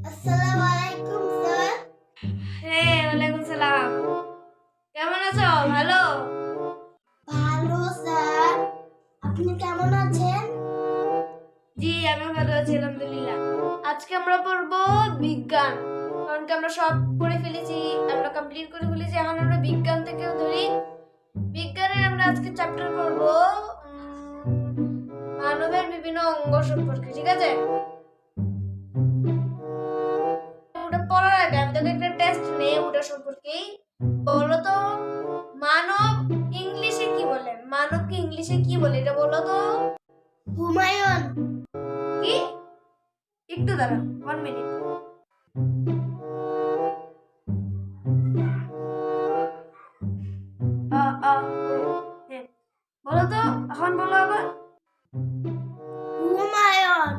আসসালামু আলাইকুম স্যার। হ্যাঁ, ওয়ালাইকুম সালাম। কেমন আছো? ভালো? ভালো স্যার, আপনি কেমন আছেন? জি, আমি ভালো আছি আলহামদুলিল্লাহ। আজকে আমরা পড়বো বিজ্ঞান। কারণ কি আমরা সব পড়ে ফেলেছি, আমরা কমপ্লিট করে ফেলেছি। এখন আমরা বিজ্ঞান থেকে ধরি। বিজ্ঞানের আমরা আজকে চ্যাপ্টার পড়বো মানবের বিভিন্ন অঙ্গ সম্পর্কে, ঠিক আছে? ওটা পড়ার আগে আমি তোকে একটা টেস্ট নেই ওটা সম্পর্কেই। বলো তো, মানব ইংলিশে কি বলে? মানবকে ইংলিশে কি বলে এটা বলো তো। হুমায়ুন। কি? একটু দাঁড়া, 1 মিনিট। আ আ হ্যাঁ, বলো তো, এখন বলো আবার। হুমায়ুন।